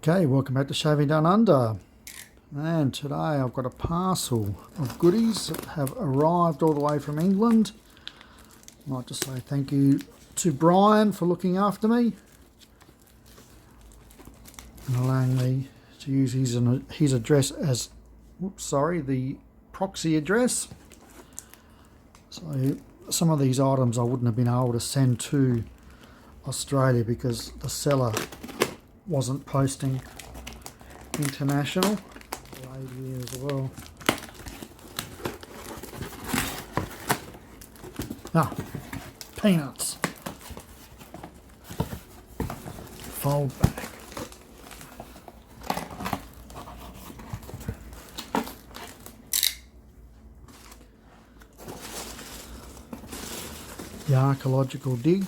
Okay, welcome back to Shaving Down Under. And today I've got a parcel of goodies that have arrived all the way from England. I'd like to say thank you to Brian for looking after me and allowing me to use his address as, the proxy address. So some of these items I wouldn't have been able to send to Australia because the seller wasn't posting international. Lady here as well. Peanuts. Fold back. The archaeological dig.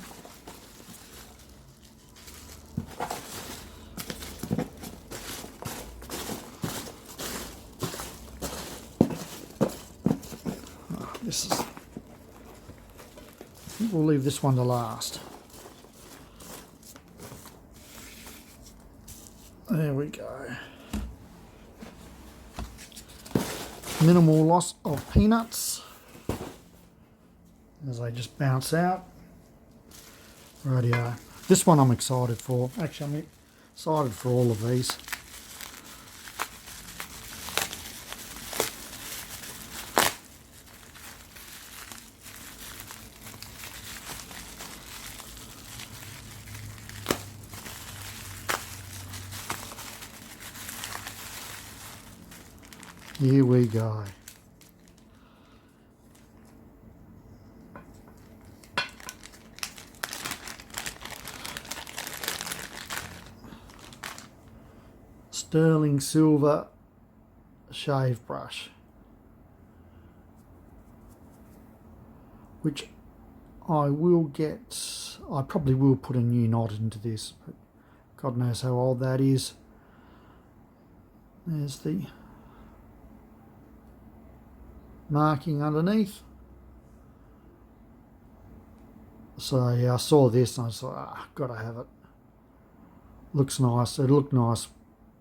I think we'll leave this one to last. There we go. Minimal loss of peanuts as they just bounce out. Rightio. This one I'm excited for. Actually, I'm excited for all of these. Here we go. Sterling silver shave brush, which I probably will put a new knot into this, but God knows how old that is. There's the marking underneath. So yeah, I saw this and I thought, gotta have it. Looks nice. It'll look nice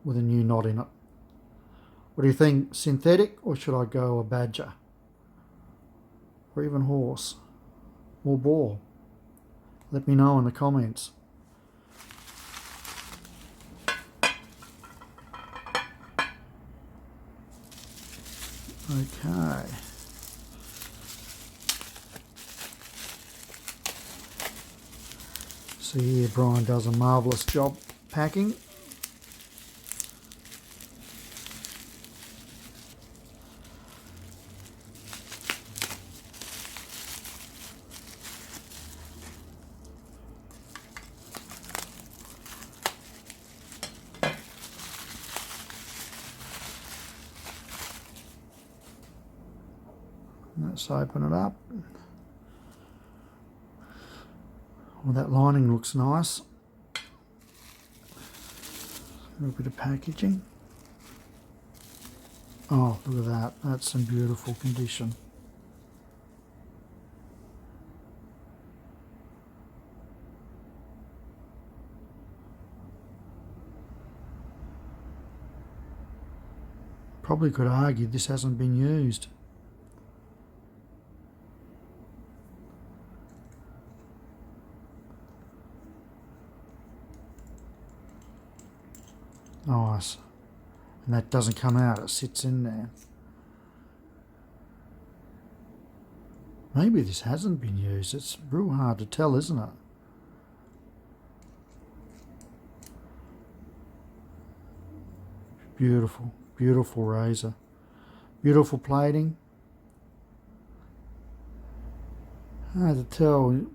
with a new knot in it. What do you think? Synthetic, or should I go a badger? Or even horse? Or boar? Let me know in the comments. Okay. See here, Brian does a marvellous job packing. Let's open it up. Well, that lining looks nice. A little bit of packaging. Oh, look at that. That's in beautiful condition. Probably could argue this hasn't been used. Nice. And that doesn't come out, it sits in there. Maybe this hasn't been used. It's real hard to tell, isn't it? Beautiful, beautiful razor. Beautiful plating. Hard to tell.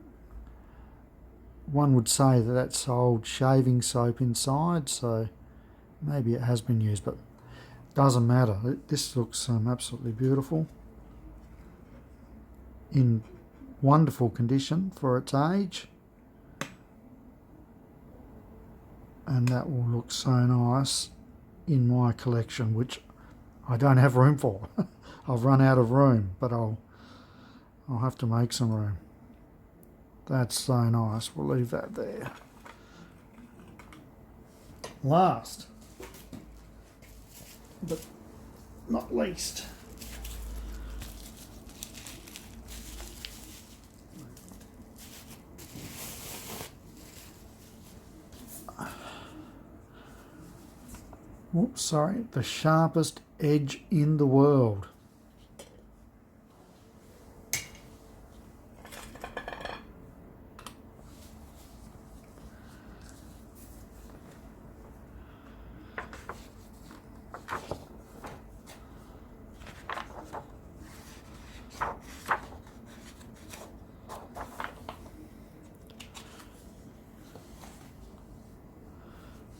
One would say that that's old shaving soap inside, so maybe it has been used, but doesn't matter. This looks absolutely beautiful. In wonderful condition for its age. And that will look so nice in my collection, which I don't have room for. I've run out of room, but I'll have to make some room. That's so nice. We'll leave that there. Last but not least. Oops, sorry, the sharpest edge in the world.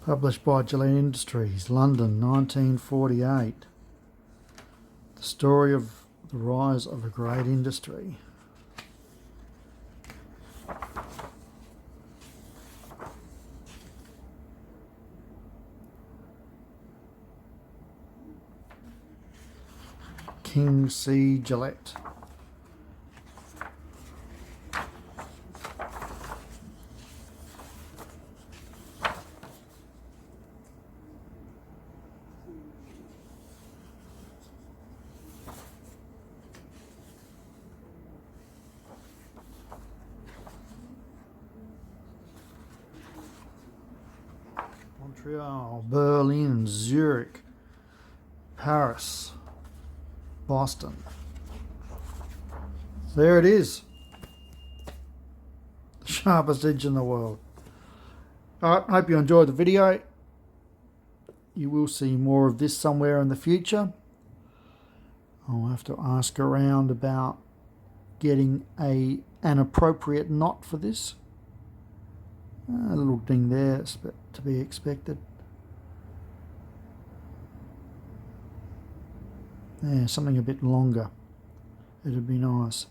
Published by Gillette Industries, London, 1948. The story of the rise of a great industry. King C. Gillette. Montreal, Berlin, Zurich, Paris, Boston. There it is. The sharpest edge in the world. Alright, hope you enjoyed the video. You will see more of this somewhere in the future. I'll have to ask around about getting an appropriate knot for this. A little ding there to be expected. Yeah, something a bit longer. It'd be nice.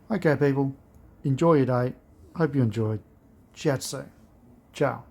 Okay, people. Enjoy your day. Hope you enjoyed. Chat soon. Ciao.